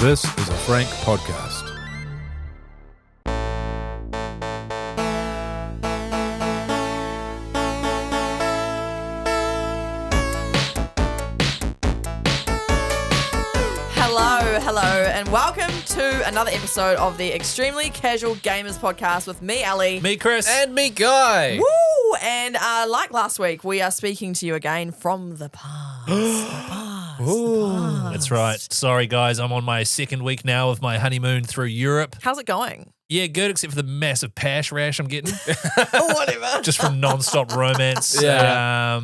This is a Frank podcast. Hello, and welcome to another episode of the Extremely Casual Gamers podcast with me, Ellie. Me, Chris. And me, Guy. Woo! And like last week, we are speaking to you again from the past. That's right. Sorry, guys. I'm on my second week now of my honeymoon through Europe. How's it going? Yeah, good, except for the massive pash rash I'm getting. Whatever. Just from non-stop romance. Yeah.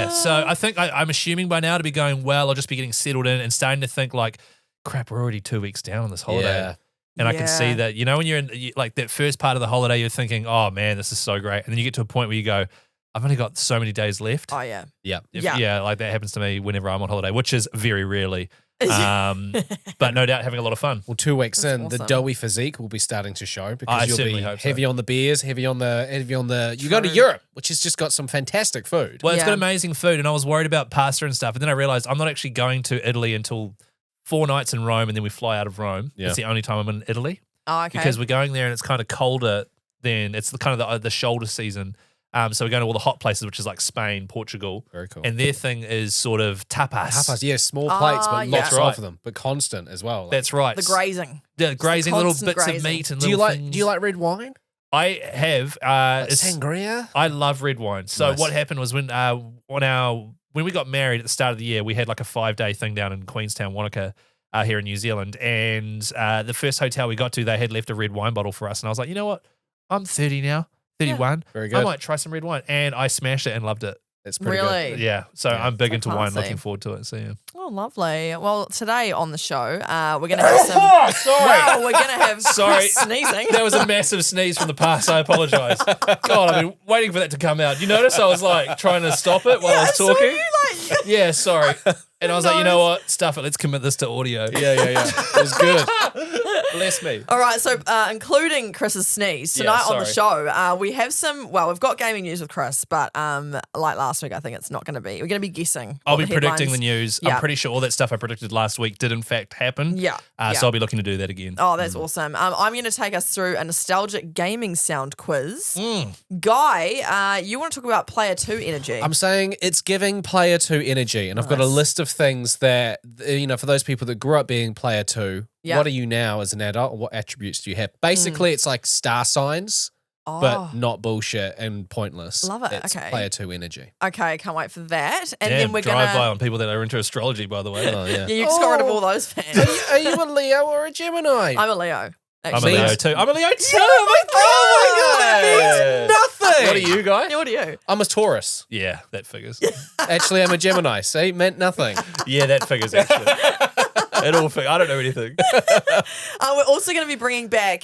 So I think I'm assuming by now to be going well, I'll just be getting settled in and starting to think like, crap, we're already 2 weeks down on this holiday. Yeah. And I can see that, you know, when you're in like that first part of the holiday, you're thinking, oh man, this is so great. And then you get to a point where you go, I've only got so many days left. Oh, yeah. Yeah, like that happens to me whenever I'm on holiday, which is very rarely. But no doubt having a lot of fun. Well, 2 weeks That's in, the awesome. doughy physique will be starting to show I because you'll certainly be hope so. heavy on the beers, heavy on the. You go to True. Europe, which has just got some fantastic food. Well, it's got Yeah. amazing food, and I was worried about pasta and stuff, and then I realized I'm not actually going to Italy until 4 nights in Rome, and then we fly out of Rome. Yeah. It's the only time I'm in Italy Oh, okay. because we're going there, and it's kind of colder then. It's the kind of the shoulder season. So we're going to all the hot places, which is like Spain, Portugal, Very cool. and their thing is sort of tapas. Tapas, yeah, small plates, but yeah. lots That's right. of them, but constant as well. Like, That's right. the grazing. The grazing, little constant bits of grazing. meat and do you little like? things. Do you like red wine? I have. Like It's sangria. I love red wine. So Nice. what happened was when we got married at the start of the year, we had like a 5-day thing down in Queenstown, Wanaka, here in New Zealand. And the first hotel we got to, they had left a red wine bottle for us. And I was like, you know what? I'm 30 now, 31. Very I good. might try some red wine. And I smashed it and loved it. It's pretty Really? Yeah. So Yeah. I'm big So into wine, classy. looking forward to it. So yeah. Oh, lovely. Well, today on the show, we're going to have some... Oh, sorry. Wow, we're going to have Sorry. Chris sneezing. That was a massive sneeze from the past. I apologize. God, I've been waiting for that to come out. You notice I was like trying to stop it while I was saw talking? you, like... Yeah, sorry. And I was like, you know what? Stuff it. Let's commit this to audio. good. Yeah. It was good. Bless me. All right, so including Chris's sneeze, tonight on the sorry. show, we have we've got gaming news with Chris, but like last week, I think it's not going to be. We're going to be guessing. I'll what be the predicting the headlines- news. Yeah. I'm pretty sure all that stuff I predicted last week did in fact happen. Yeah. Yeah. So I'll be looking to do that again. Oh, that's awesome. I'm going to take us through a nostalgic gaming sound quiz. Mm. Guy, you want to talk about Player 2 energy. I'm saying it's giving Player 2 energy, and I've got a Nice. list of things that, you know, for those people that grew up being Player 2, Yeah. what are you now as an adult, and what attributes do you have? Basically, it's like star signs, but not bullshit and pointless. Love it, It's okay. Player 2 energy. Okay, can't wait for that. And Damn, then we're going drive by to... on people that are into astrology, by the way. Oh, yeah. Yeah, you just got rid of all those fans. Are you a Leo or a Gemini? I'm a Leo. I'm a Actually. Leo too. I'm a Leo too. Oh my God, that means nothing. What are you, guy? Yeah, what are you? I'm a Taurus. Yeah, that figures. Actually, I'm a Gemini. See, meant nothing. Yeah, that figures actually. It all figures. I don't know anything. We're also going to be bringing back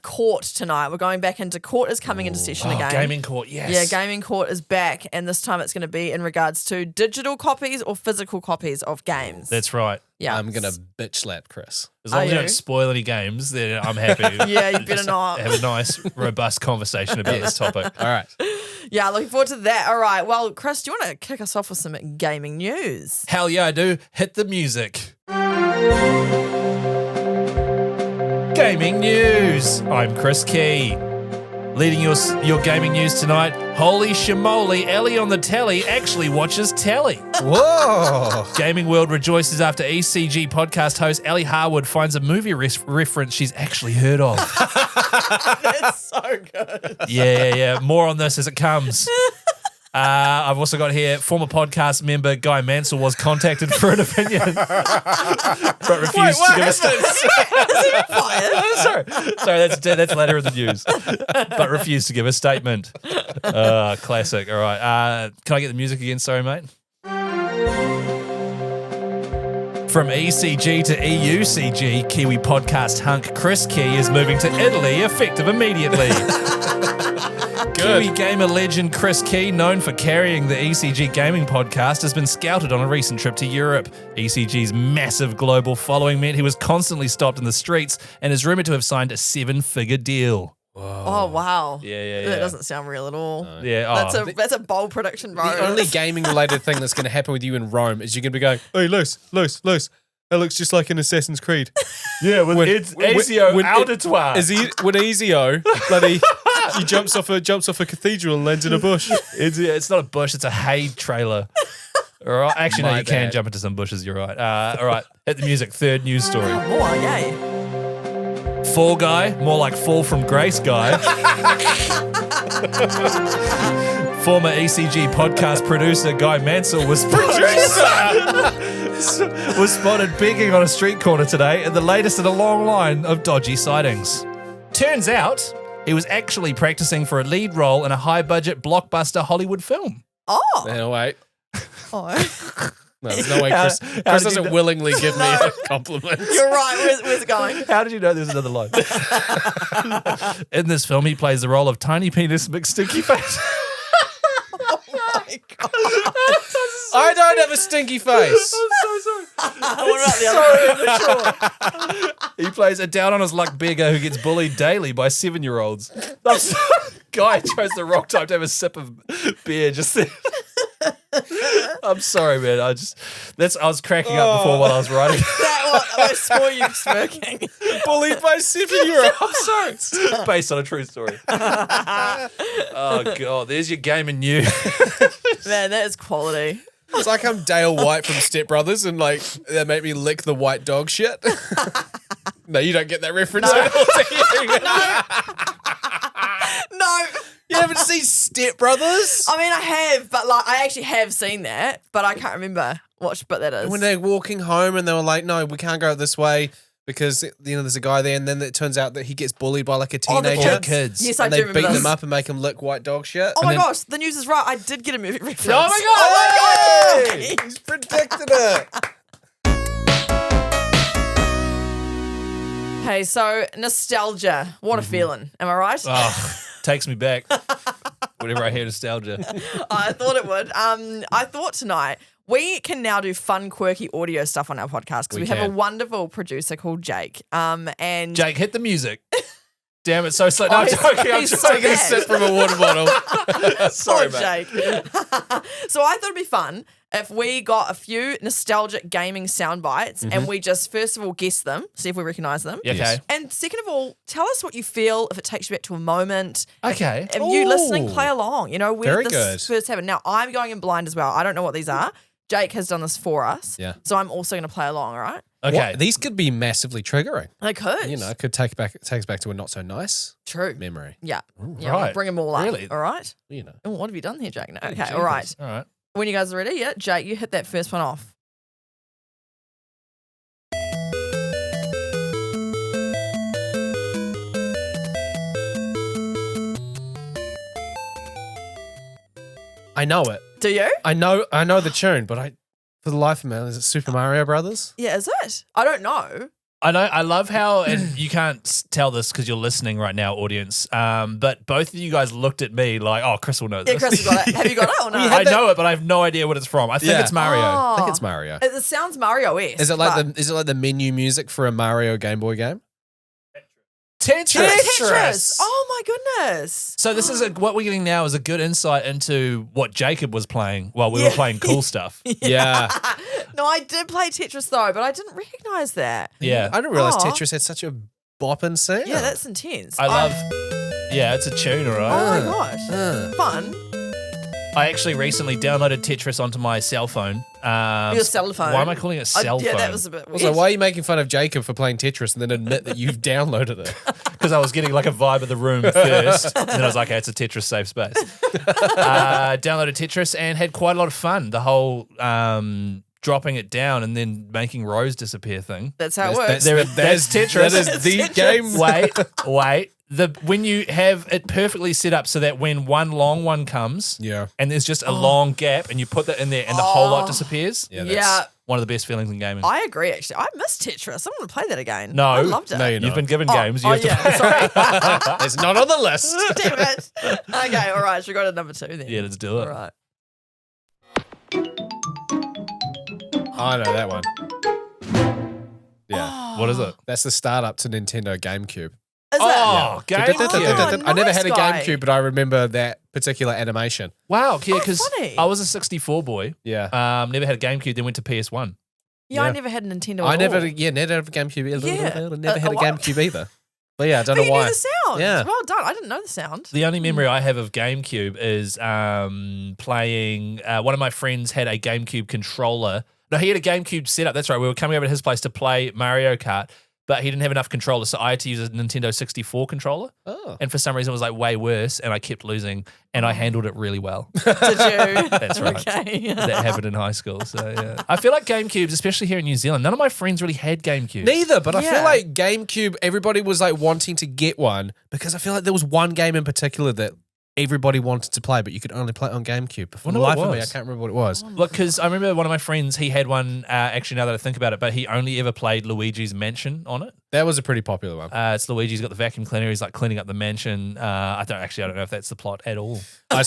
Court tonight. We're going back into Court is coming into session Oh, again. gaming court, yes. Yeah, Gaming Court is back, and this time it's going to be in regards to digital copies or physical copies of games. That's right. yeah. I'm going to bitch slap Chris. As long Are as you you? don't spoil any games, then I'm happy. Yeah, you better Just not. have a nice, robust conversation about this topic. All right. Yeah, looking forward to that. All right. Well, Chris, do you want to kick us off with some gaming news? Hell yeah, I do. Hit the music. Gaming news. I'm Chris Key. Leading your gaming news tonight. Holy shimoly, Ellie on the telly actually watches telly. Whoa. Gaming world rejoices after ECG podcast host Ellie Harwood finds a movie reference she's actually heard of. It's so good. Yeah. More on this as it comes. I've also got here, former podcast member Guy Mansell was contacted for an opinion, but refused to give a statement. Sorry, that's later in the news, but refused to give a statement. Classic. All right. Can I get the music again? Sorry, mate. From ECG to EUCG, Kiwi podcast hunk Chris Key is moving to Italy, effective immediately. Kiwi gamer legend Chris Key, known for carrying the ECG gaming podcast, has been scouted on a recent trip to Europe. ECG's massive global following meant he was constantly stopped in the streets and is rumoured to have signed a 7-figure deal. Oh, wow. Yeah. That doesn't sound real at all. Yeah, That's a bold prediction, bro. The only gaming related thing that's going to happen with you in Rome is you're going to be going, hey, Luce, That looks just like an Assassin's Creed. Yeah, with Ezio Auditoir. When Ezio, bloody, he jumps off a cathedral and lands in a bush. It's not a bush, it's a hay trailer. All right. Actually, no, you can jump into some bushes, you're right. All right, hit the music. Third news story. More, yay. Fall guy, more like fall from grace guy. Former ECG podcast producer Guy Mansell was spotted begging on a street corner today, and the latest in a long line of dodgy sightings. Turns out he was actually practicing for a lead role in a high-budget blockbuster Hollywood film. Oh. No, wait. Oh. No, there's no way Chris doesn't willingly give me a compliment. You're right. Where's it going? How did you know there's another line? In this film, he plays the role of Tiny Penis McStinky Face. Oh my God. I don't have a stinky face. I'm so sorry. What about the other? He plays a down-on-his-luck beggar who gets bullied daily by 7-year-olds. Guy chose the wrong time to have a sip of beer just then. I'm sorry, man. I was cracking up before while I was writing. I saw you smirking. Bullied by 7-year-olds. I'm sorry. It's based on a true story. Oh, God. There's your game and you. Man, that is quality. It's like I'm Dale White from Step Brothers and like they make me lick the white dog shit. No, you don't get that reference at all, do you? No. You haven't seen Step Brothers? I mean, I have, but like, I actually have seen that, but I can't remember what bit that is. When they're walking home and they were like, no, we can't go this way because, you know, there's a guy there and then it turns out that he gets bullied by like a Oh, the teenager. kids. Yes, I And do they remember beat this. them up and make them lick white dog shit. Oh my gosh, the news is right. I did get a movie reference. Oh my God! Yay! He's predicted it. Hey, so nostalgia. What a feeling. Am I right? Oh, takes me back. Whenever I hear nostalgia. I thought it would. I thought tonight we can now do fun, quirky audio stuff on our podcast because we have a wonderful producer called Jake. And Jake, hit the music. Damn it, so slow. No, I'm joking. I'm he's just so taking a bad. sip from a water bottle. Sorry, Poor mate. Jake. So I thought it'd be fun if we got a few nostalgic gaming sound bites and we just first of all guess them, see if we recognise them. Okay. Yes. And second of all, tell us what you feel if it takes you back to a moment. Okay. If you listening, Ooh. play along. You know, where Very this good. first happened. Now, I'm going in blind as well. I don't know what these are. Jake has done this for us. Yeah. So I'm also going to play along, all right? Okay. What? These could be massively triggering. They could. You know, it could take us back to a not so nice True. memory. Yeah. Yeah, right. we'll bring them all up. Really? All right? You know. Oh, what have you done here, Jake? No. Okay, Jesus. all right. All right. When you guys are ready, yeah, Jake, you hit that first one off. I know it. Do you? I know the tune, but for the life of me, is it Super Mario Brothers? Yeah, is it? I don't know. I know. I love how, and you can't tell this because you're listening right now, audience. But both of you guys looked at me like, "Oh, Chris will know Yeah, this." Chris has got it. Have you got it or no? I know it, but I have no idea what it's from. I think Yeah. it's Mario. I think Oh. it's Mario. It sounds Mario-esque. Is it like the menu music for a Mario Game Boy game? Tetris? Oh my goodness. So this is what we're getting now is a good insight into what Jacob was playing while we were playing cool stuff. Yeah. No, I did play Tetris though, but I didn't recognise that. Yeah. I didn't realize Aw. Tetris had such a bopping sound. Yeah, that's intense. I love. Yeah, it's a tune, all Oh right. my gosh. Fun. I actually recently downloaded Tetris onto my cell phone. Your cell phone. Why am I calling it cell phone? Yeah, that was a bit weird. Also, why are you making fun of Jacob for playing Tetris and then admit that you've downloaded it? Because I was getting like a vibe of the room first. And then I was like, okay, it's a Tetris safe space. Downloaded Tetris and had quite a lot of fun. The whole dropping it down and then making rows disappear thing. That's how it works. That's Tetris. That is the Tetris. game. Wait. When you have it perfectly set up so that when one long one comes Yeah. and there's just a long gap and you put that in there and the whole lot disappears. Yeah. Yeah, One of the best feelings in gaming. I agree actually. I miss Tetris. I'm going to play that again. No. I loved it. No, you're You've not. been given games. You have to yeah, sorry. It's not on the list. Damn it. Okay, all right. Should we go to number 2 then? Yeah, let's do it. All right. I know that one. Yeah. What is it? That's the startup to Nintendo GameCube. Is Oh, that? GameCube. I never had a nice guy. GameCube, but I remember that particular animation. Wow, yeah, because funny. I was a 64 boy. Yeah. Never had a GameCube, then went to PS1. Yeah, I never had a Nintendo. I at never, all. never had a GameCube. Yeah. Never had a What? GameCube either. But yeah, I don't But know you why. knew the sound. Yeah. Well done. I didn't know the sound. The only memory I have of GameCube is playing. One of my friends had a GameCube controller. No, he had a GameCube setup. That's right. We were coming over to his place to play Mario Kart, but he didn't have enough controllers, so I had to use a Nintendo 64 controller. Oh. And for some reason, it was like way worse, and I kept losing, and I handled it really well. Did you? That's right. Okay. That happened in high school. So yeah, I feel like GameCubes, especially here in New Zealand, none of my friends really had GameCubes. Neither, but I Yeah. feel like GameCube, everybody was like wanting to get one because I feel like there was one game in particular that everybody wanted to play, but you could only play it on GameCube. But for the Wonder what life it of me, I was. can't remember what it was. Look, because I remember one of my friends, he had one, actually now that I think about it, but he only ever played Luigi's Mansion on it. That was a pretty popular one. It's Luigi's got the vacuum cleaner. He's like cleaning up the mansion. I don't know if that's the plot at all. I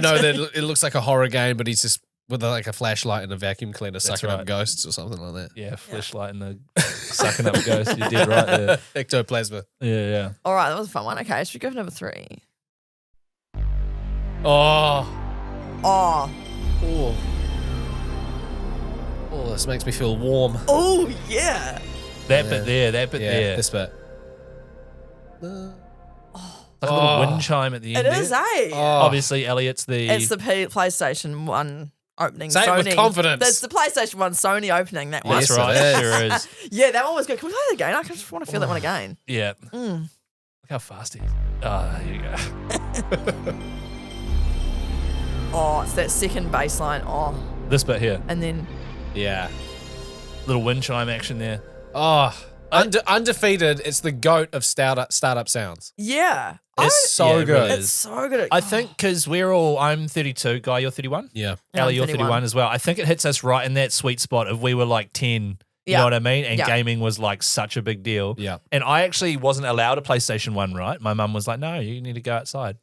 know that it looks like a horror game, but he's just with like a flashlight and a vacuum cleaner sucking up right. ghosts or something like that. Yeah, flashlight and the sucking up ghost. You did right there. Ectoplasma. Yeah. All right, that was a fun one. Okay, should we go for number 3? Oh. Oh. Oh, this makes me feel warm. Oh, yeah. That bit there. Yeah, this bit. Like a little wind chime at the end. It is, eh? Obviously, Elliot's the. It's the PlayStation 1 opening. Say it Sony. with confidence. That's the PlayStation 1 Sony opening, that one. That's Yes, right. it is. Sure is. Yeah, that one was good. Can we play it again? I just want to feel that one again. Yeah. Look how fast he is. Oh, here you go. Oh, it's that second bass line. Oh, This bit here. and then Yeah. Little wind chime action there. Oh, undefeated. It's the GOAT of startup sounds. yeah, It's so yeah, it good. really it's is. so good. I think because I'm 32. Guy, you're 31? Yeah. Yeah, Ellie, I'm you're 31. 31 as well. I think it hits us right in that sweet spot of we were like 10. You Yeah. know what I mean? And Yeah. gaming was like such a big deal. Yeah. And I actually wasn't allowed a PlayStation 1, right? My mum was like, no, you need to go outside.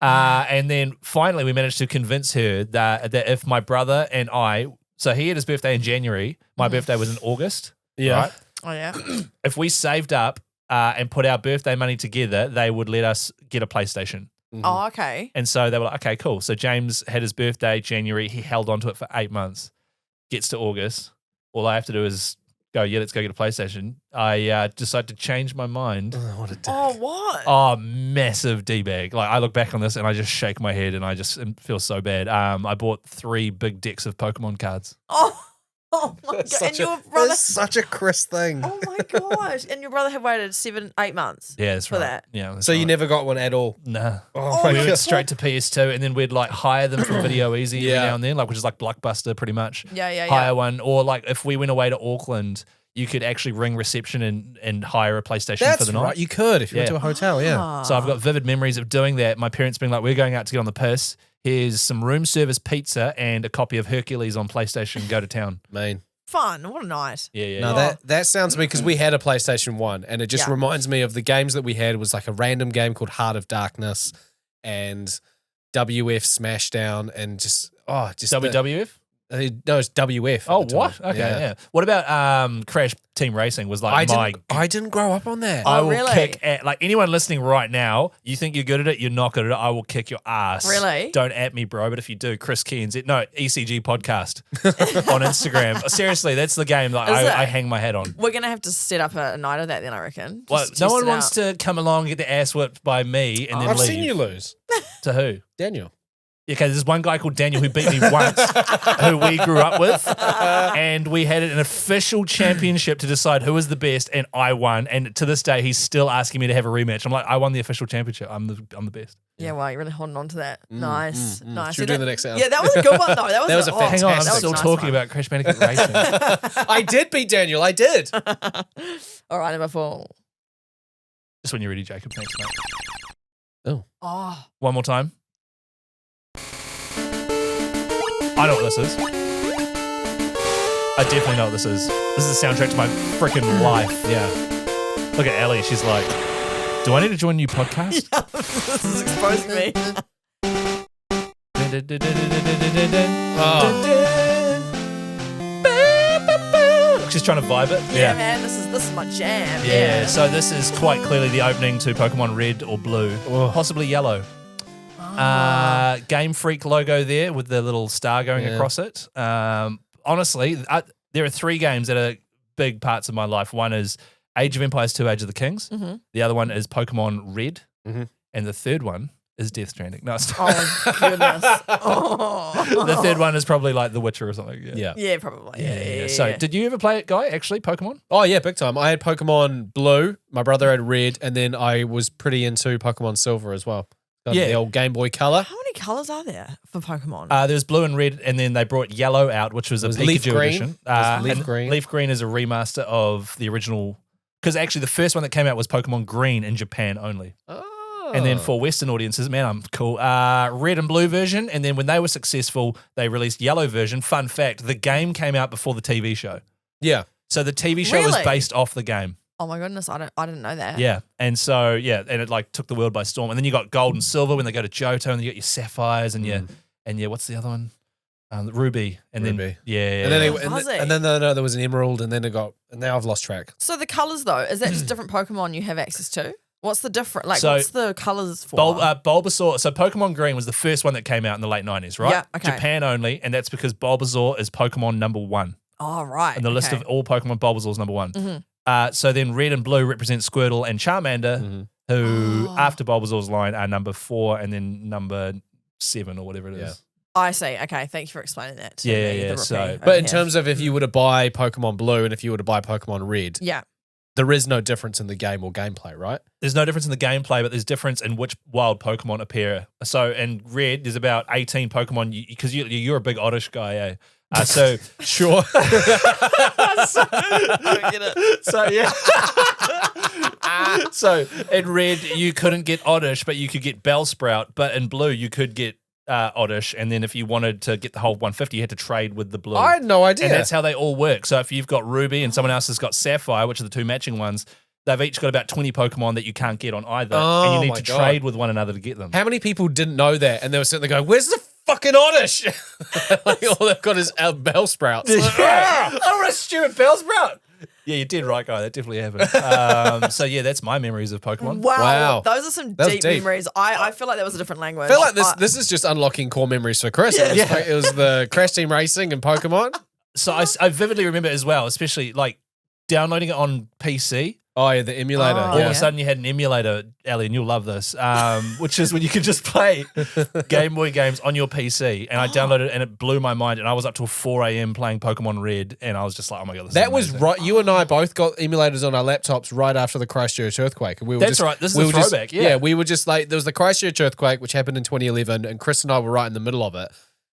And then finally we managed to convince her that if my brother and so he had his birthday in January, my birthday was in August. Yeah. Right? Oh yeah. If we saved up and put our birthday money together, they would let us get a PlayStation. Oh okay. And so they were like, okay, cool. So James had his birthday January. He held on to it for 8 months. Gets to August. All I have to do is go, yeah, let's go get a PlayStation. I decided to change my mind. Oh, what a dick. Oh what? Oh, massive D-bag. Like, I look back on this and I just shake my head and I just feel so bad. I bought 3 big decks of Pokemon cards. Oh my god. And your brother. It's such a Chris thing. Oh my gosh. And your brother had waited 7-8 months. Yeah, that's For right. that. Yeah. that's So you right. never got one at all? Nah. Oh, my We God. went straight to PS2 and then we'd like hire them from Video Easy every Yeah. now and then, like which is like Blockbuster pretty much. Yeah. Hire one. Or like if we went away to Auckland, you could actually ring reception and hire a PlayStation for That's the night. right. You could if you went Yeah. to a hotel, yeah. So I've got vivid memories of doing that. My parents being like, we're going out to get on the piss. Here's some room service pizza and a copy of Hercules on PlayStation. Go to town. Mean. Fun. What a night. Yeah. No, that sounds to me because we had a PlayStation 1 and it just Yeah. reminds me of the games that we had was like a random game called Heart of Darkness and WF Smashdown and just WWF? no, it's WF. Oh, at the what? time. Okay, yeah. What about Crash Team Racing was like I didn't grow up on that. I Oh, will really? kick at, like anyone listening right now, you think you're good at it, you're not good at it, I will kick your ass. Really? Don't at me, bro, but if you do, Chris Kearns, ECG podcast on Instagram. Seriously, that's the game that Is it? I hang my head on. We're gonna have to set up a night of that then, I reckon. Well, Just no test one it wants out. to come along and get their ass whipped by me and then I've leave. seen you lose. To who? Daniel. Okay, there's one guy called Daniel who beat me once, who we grew up with, and we had an official championship to decide who was the best, and I won. And to this day, he's still asking me to have a rematch. I'm like, I won the official championship. I'm the best. Yeah, well, you're really holding on to that. Nice. Nice. Should we do the next sound? Yeah, that was a good one though. That was a oh, Hang on, I'm Fantastic. still nice talking one. about Crash Bandicoot Racing. I did beat Daniel. I did. All right, number 4. Just when you're ready, Jacob. Thanks, mate. Oh, One more time. I know what this is. I definitely know what this is. This is the soundtrack to my freaking life. Yeah. Look at Ellie. She's like, do I need to join a new podcast? this has exposed me. She's trying to vibe it. Yeah, man, this is my jam. Yeah, so this is quite clearly the opening to Pokemon Red or Blue, possibly Yellow. Game Freak logo there with the little star going across it. Honestly, there are 3 games that are big parts of my life. One is Age of Empires 2, Age of the Kings. Mm-hmm. The other one is Pokemon Red. Mm-hmm. And the third one is Death Stranding. No, it's Oh, goodness. Oh. the third one is probably like The Witcher or something. Yeah, probably. Yeah. So, did you ever play it, Guy, actually, Pokemon? Oh, yeah, big time. I had Pokemon Blue. My brother had Red. And then I was pretty into Pokemon Silver as well. Got Yeah. the old Game Boy Color. How many colours are there for Pokemon? There's blue and red, and then they brought yellow out, which was a was Pikachu leaf green. edition. It was leaf and green. Leaf green is a remaster of the original. Because actually, the first one that came out was Pokemon Green in Japan only. Oh. And then for Western audiences, man, I'm cool. Red and blue version, and then when they were successful, they released yellow version. Fun fact: the game came out before the TV show, Yeah. so the TV show was Really? based off the game. Oh my goodness, I didn't know that. Yeah, and so and it like took the world by storm. And then you got gold and silver when they go to Johto, and you got your sapphires and your what's the other one? Ruby, and Ruby. then And then, Fuzzy. and then there was an Emerald, and then and now I've lost track. So the colours though, is that just different Pokemon you have access to? What's the different? Like, So, what's the colours for? Bulbasaur. So Pokemon Green was the first one that came out in the late 90s, right? Yeah, okay. Japan only, and that's because Bulbasaur is Pokemon number 1. Oh right. And the list okay. of all Pokemon, Bulbasaur's number 1. Mhm. So then red and blue represent Squirtle and Charmander, who Oh. after Bulbasaur's line are number 4 and then number 7 or whatever it is. Yeah. I see. Okay, thank you for explaining that. To Yeah, me, yeah, the so- repeat But over in here. terms of if you were to buy Pokemon Blue and if you were to buy Pokemon Red, yeah, there is no difference in the game or gameplay, right? There's no difference in the gameplay, but there's difference in which wild Pokemon appear. So in red, there's about 18 Pokemon because you're a big Oddish guy, eh? So Sure. I don't get it. So yeah. So in red you couldn't get Oddish, but you could get Bellsprout. But in blue you could get Oddish, and then if you wanted to get the whole 150, you had to trade with the blue. I had no idea. And that's how they all work. So if you've got Ruby and someone else has got Sapphire, which are the 2 matching ones, they've each got about 20 Pokemon that you can't get on either, and Oh you need my to God. trade with one another to get them. How many people didn't know that? And they were sitting there going, where's the fucking Oddish? Like, all they've got is Bellsprouts. Yeah. I want a stupid Bellsprout. Yeah, you did right, guy. That definitely happened. So yeah, that's my memories of Pokemon. Wow. Wow. Those are some That was deep, deep. memories. I feel like that was a different language. I feel like this is just unlocking core memories for Chris. Yeah. It was the Crash Team Racing and Pokemon. So I vividly remember as well, especially like downloading it on PC. Oh, yeah, the emulator. Oh, All yeah. of a sudden you had an emulator, Ellie, and you'll love this, which is when you could just play Game Boy games on your PC. And I downloaded it and it blew my mind. And I was up till 4 a.m. playing Pokemon Red. And I was just like, oh my God, this That is was amazing. right. You and I both got emulators on our laptops right after the Christchurch earthquake. And we were That's just, right. This is we a were just- throwback, yeah. we were just like, there was the Christchurch earthquake, which happened in 2011. And Chris and I were right in the middle of it.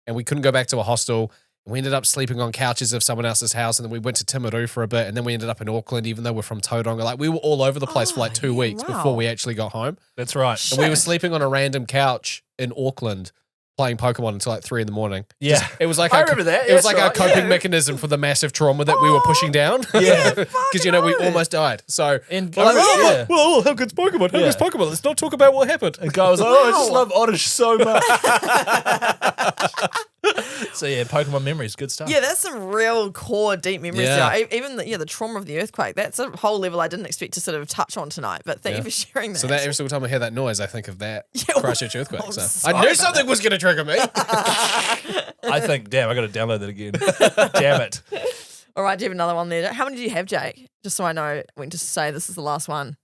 And we couldn't go back to a hostel. We ended up sleeping on couches of someone else's house, and then we went to Timaru for a bit, and then we ended up in Auckland, even though we're from Tauranga. Like, we were all over the place for like 2 weeks wow. before we actually got home. That's right. And we were Shit. sleeping on a random couch in Auckland playing Pokemon until like 3 a.m. Yeah. It was like I our, remember that. It was That's like our right, coping yeah. mechanism for the massive trauma that we were pushing down. Yeah. Because, you know, we almost died. So, And we're like, yeah. well, how good's Pokemon? How Yeah. good's Pokemon? Let's not talk about what happened. And Guy was like, oh, I just Wow. love Oddish so much. So yeah, Pokemon memories, good stuff. Yeah, that's some real core deep memories. Yeah. Yeah. Even the trauma of the earthquake. That's a whole level I didn't expect to sort of touch on tonight. But thank you for sharing that. So that every single time I hear that noise, I think of that Yeah, Christchurch earthquake. I'm So sorry I knew about something was going to trigger me. I think, damn, I got to download that again. Damn it. All right, do you have another one there? How many do you have, Jake? Just so I know when to say this is the last one.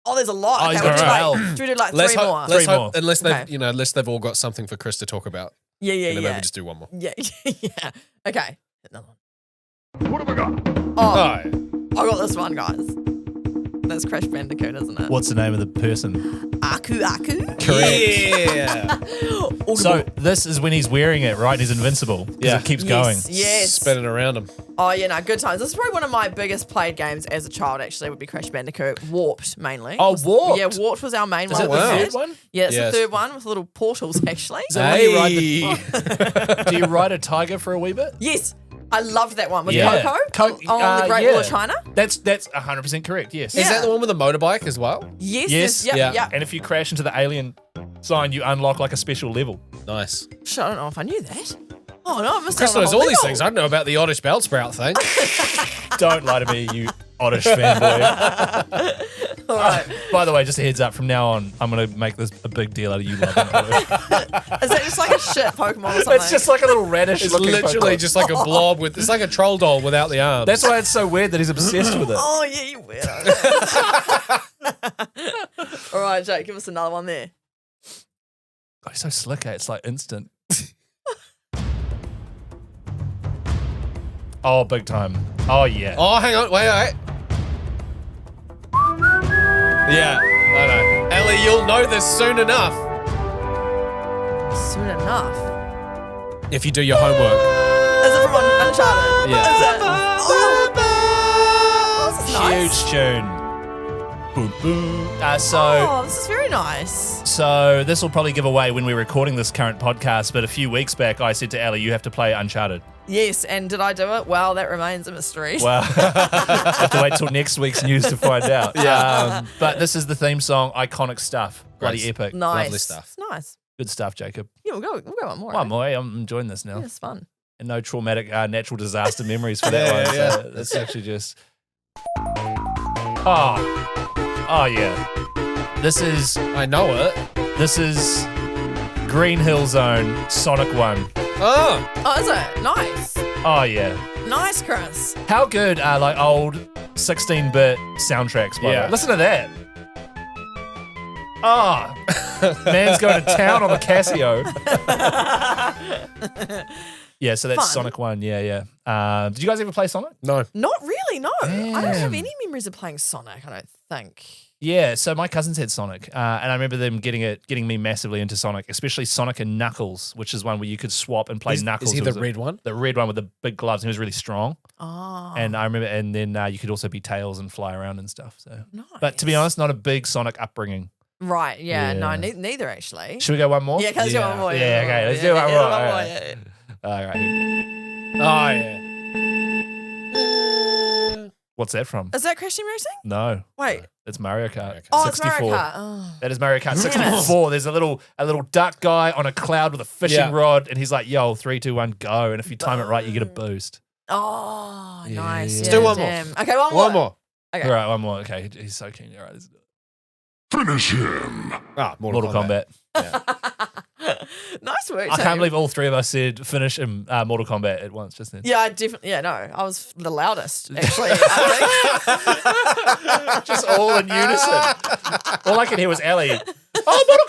Oh, there's a lot. Oh, he's okay, got we'll 12. do we do like Let's three hope, more? let's Three hope- more. unless they've, Okay. unless they've all got something for Chris to talk about. Yeah, yeah, Then yeah. maybe just do one more. Yeah, yeah. Okay, another one. What have I got? Oh, Oh, I got this one, guys. That's Crash Bandicoot, isn't it? What's the name of the person? Aku Aku? yeah. So this is when he's wearing it, right? And he's invincible. Because Yeah. it keeps going. Yes. Spinning around him. Oh, yeah, no, good times. This is probably one of my biggest played games as a child, actually, would be Crash Bandicoot. Warped, mainly. Oh, Warped? Yeah, Warped was our main Is one. it we the wow. had. third one? Yeah, it's Yes. the third one with little portals, actually. Is that when you ride Hey. Do you ride a tiger for a wee bit? Yes, I loved that one with Yeah. Coco on the Great Wall of China. That's 100% correct, yes. Is Yeah. that the one with the motorbike as well? Yes, Yes. yes, Yeah. yeah. And if you crash into the alien sign, you unlock like a special level. Nice. Shit, I don't know if I knew that. Oh, no, I missed Chris out on knows the whole all these level. things. I don't know about the Oddish Bellsprout thing. Don't lie to me, you Oddish fanboy. All right. By the way, just a heads up, from now on, I'm going to make this a big deal out of you loving Blue. Is that just like a shit Pokemon or something? It's just like a little radish It's looking literally Pokemon. just like a blob with. It's like a troll doll without the arms. That's why it's so weird that he's obsessed with it. Oh, yeah, you weirdo. All right, Jake, give us another one there. God, he's so slick, eh? It's like instant. Oh, big time. Oh, yeah. Oh, hang on, wait. Yeah, I know. Ellie, you'll know this soon enough Soon enough. if you do your homework. Is it from Uncharted? Yeah. Is it? Oh, this is nice. Huge tune. Boom, boom. Oh, this is very nice. So this will probably give away when we're recording this current podcast, but a few weeks back, I said to Ellie, you have to play Uncharted. Yes, and did I do it? Well, that remains a mystery. Well, have to wait till next week's news to find out. But this is the theme song, iconic stuff. Bloody Great. epic. Nice. Lovely stuff. It's nice. Good stuff, Jacob. Yeah, we'll go one more. One more. I'm enjoying this now. Yeah, it's fun. And no traumatic natural disaster memories for that one. So that's actually just. Oh, yeah. This is I know it. Green Hill Zone, Sonic 1. Oh, Oh, is it? Nice. Oh, yeah. Nice, Chris. How good are like old 16-bit soundtracks, by the way? Listen to that. Oh, man's going to town on the Casio. Yeah, so that's Fun. Sonic 1. Yeah. Did you guys ever play Sonic? no. Not really, no. I don't have Damn. any memories of playing Sonic, I don't think. Yeah, so my cousins had Sonic, and I remember them getting me massively into Sonic, especially Sonic and Knuckles, which is one where you could swap and play Knuckles. Is he It the was red one? The red one with the big gloves, and he was really strong. Oh, And I remember, and then you could also be Tails and fly around and stuff. So, nice. but to be honest, not a big Sonic upbringing. Right, yeah, no, Yeah. neither actually. Should we go one more? Yeah, let's do one more. Yeah, okay, let's do one more. All right. All right. Oh, yeah. What's that from? Is that Crash Team Racing? No. Wait. It's Mario Kart. Oh, it's 64. Mario Kart. Oh. That is Mario Kart 64. There's a little duck guy on a cloud with a fishing rod, and he's like, "Yo, 3, 2, 1, go!" And if you time it right, you get a boost. Oh, nice. yeah. Yeah, Let's do one damn. more. Okay, one more. One more. Okay. All right, one more. Okay, he's so keen. All right, let's do it. Finish him. Ah, Mortal Kombat. Nice work. I team. can't believe all three of us said finish in Mortal Kombat at once just then. Yeah, I definitely. Yeah, no, I was the loudest actually. I think. Just all in unison. All I could hear was Ellie. Oh, Mortal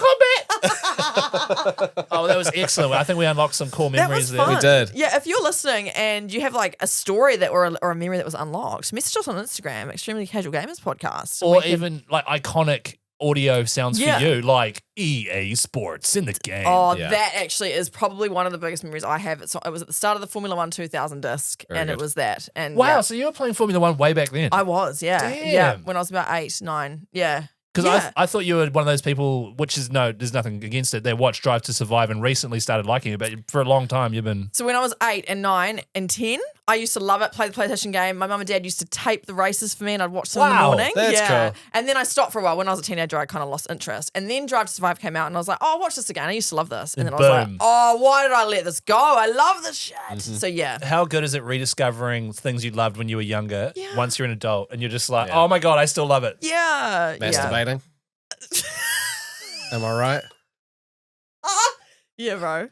Kombat! Oh, that was excellent. I think we unlocked some cool That memories was there. fun. We did. Yeah, if you're listening and you have like a story that or a memory that was unlocked, message us on Instagram, Extremely Casual Gamers Podcast. Or We can- even like iconic audio sounds Yeah. for you, like EA Sports in the game. Oh, Yeah. that actually is probably one of the biggest memories I have. It was at the start of the Formula 1 2000 disc, Very and it good. was that. And Wow, yeah, so you were playing Formula One way back then. I was, yeah, Damn. yeah, when I was about 8, 9, yeah. Because Yeah. I thought you were one of those people, which is no, there's nothing against it. They watched Drive to Survive and recently started liking it, but for a long time you've been. So when I was 8 and 9 and 10, I used to love it, play the PlayStation game. My mum and dad used to tape the races for me and I'd watch them in the Wow, morning. that's yeah. cool. And then I stopped for a while. When I was a teenager, I kind of lost interest. And then Drive to Survive came out and I was like, oh, I'll watch this again. I used to love this. And then I was like, Boom. oh, why did I let this go? I love this shit. So yeah. How good is it rediscovering things you loved when you were younger Yeah. once you're an adult and you're just like, Yeah. oh my God, I still love it. Yeah. Yeah. Masturbating. Am I right? Yeah, bro.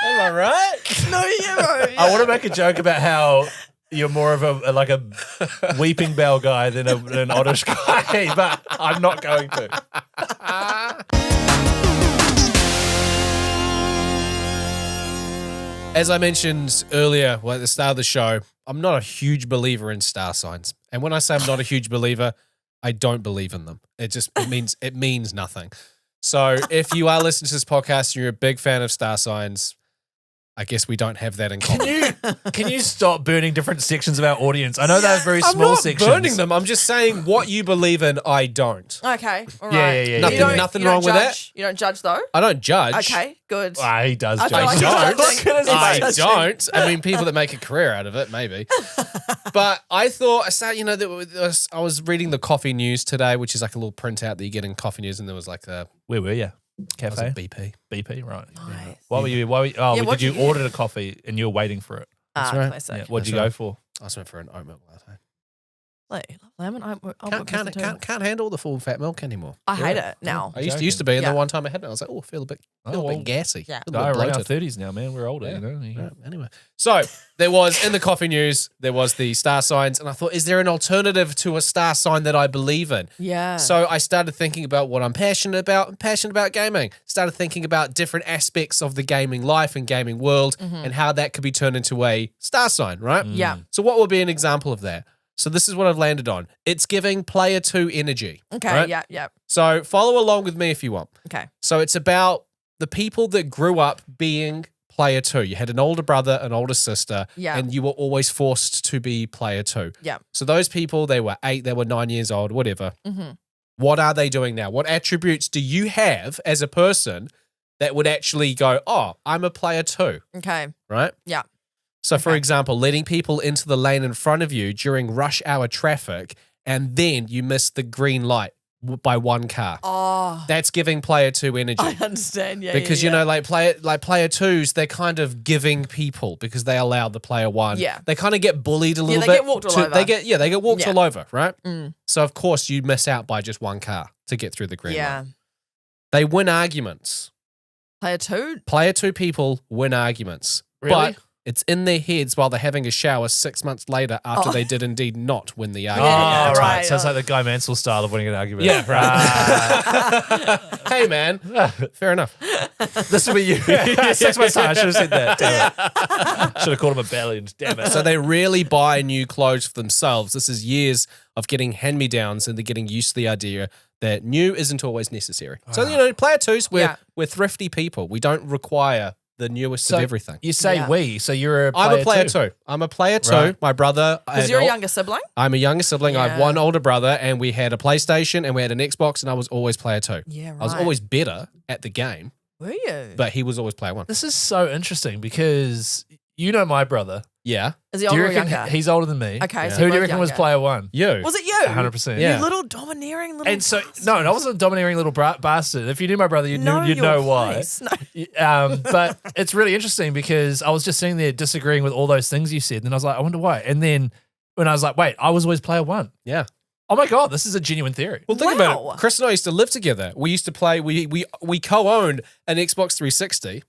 Am I right? No, yeah, bro. I want to make a joke about how you're more of a weeping bell guy than an oddish guy, but I'm not going to. As I mentioned earlier, well, at the start of the show, I'm not a huge believer in star signs. And when I say I'm not a huge believer, I don't believe in them. It means nothing. So if you are listening to this podcast and you're a big fan of star signs, I guess we don't have that in common. Can you stop burning different sections of our audience? I know they're very I'm small not sections. burning them. I'm just saying what you believe in, I don't. Okay. All right. Yeah, yeah, yeah, Nothing- yeah. nothing you don't wrong with that. judge? You don't judge though? I don't judge. Okay, good. Ah, he does. I feel Jake. like I you're don't. judging. Look at his I face. don't. I mean, people that make a career out of it, maybe. But I thought, I was reading the coffee news today, which is like a little printout that you get in coffee news, and there was like a Where were you? I was Cafe? at BP. BP, right. Yeah. Nice. Why were you? Yeah, Did what'd you you get? order a coffee and you were waiting for it? That's right. Classic. Yeah, what'd you go for? I just went for an oat milk latte. Can't handle the full fat milk anymore. I hate it now. I used to be, and then one time I had it, I was like, oh, I feel a bit gassy. Yeah. A little bit We're in our bloated. 30s now, man. We're older, Yeah. you know. Right, anyway, so there was in the coffee news, there was the star signs, and I thought, is there an alternative to a star sign that I believe in? Yeah. So I started thinking about what I'm passionate about. I'm passionate about gaming. Started thinking about different aspects of the gaming life and gaming world, and how that could be turned into a star sign, right? Yeah. So what would be an example of that? So this is what I've landed on. It's giving player 2 energy. Okay. right? Yeah. So follow along with me if you want. Okay. So it's about the people that grew up being player 2. You had an older brother, an older sister, Yeah. and you were always forced to be player 2. Yeah. So those people, they were 8, they were 9 years old, whatever. Mm-hmm. What are they doing now? What attributes do you have as a person that would actually go, oh, I'm a player 2, Okay. right? Yeah. So, for example, letting people into the lane in front of you during rush hour traffic, and then you miss the green light by one car. Oh, That's giving player 2 energy. I understand. Yeah. Because yeah, you know, like player 2s, they're kind of giving people because they allow the player 1. Yeah. They kind of get bullied a little they bit. get walked all over. They get walked Yeah. all over, right? Mm. So of course you miss out by just one car to get through the green light. Yeah. They win arguments. Player 2. Player 2 people win arguments. Really? But it's in their heads while they're having a shower 6 months later after they did indeed not win the Oh, argument. Yeah, right. right. So it's like the Guy Mansell style of winning an argument. Yeah, right. Hey, man. Fair enough. This will be you. 6 months time. I should have said that. Damn it. Should have called him a Bellion. Damn it. So they really buy new clothes for themselves. This is years of getting hand-me-downs, and they're getting used to the idea that new isn't always necessary. So, you know, player 2s, we're thrifty people. We don't require the newest of everything. You say Yeah. we, so you're a player I'm a player too. 2. I'm a player 2. Right. My brother... Because you're a younger sibling. I'm a younger sibling. I have Yeah. one older brother, and we had a PlayStation, and we had an Xbox, and I was always player 2. Yeah, right. I was always better at the game, Were you? but he was always player 1. This is so interesting because you know my brother. Yeah. Is he Do you older or reckon younger? he's older than me? Okay, so Who do both you reckon was younger. player 1? You. Was it you? 100%. Yeah. You little domineering little. And so, bastard. no, I wasn't a domineering little bastard. If you knew my brother, you'd Know you'd your know why. place. No. But it's really interesting because I was just sitting there disagreeing with all those things you said, and I was like, I wonder why. And then when I was like, wait, I was always player 1. Yeah. Oh my god, this is a genuine theory. Well, think about Wow. it. Chris and I used to live together. We used to play. We co-owned an Xbox 360.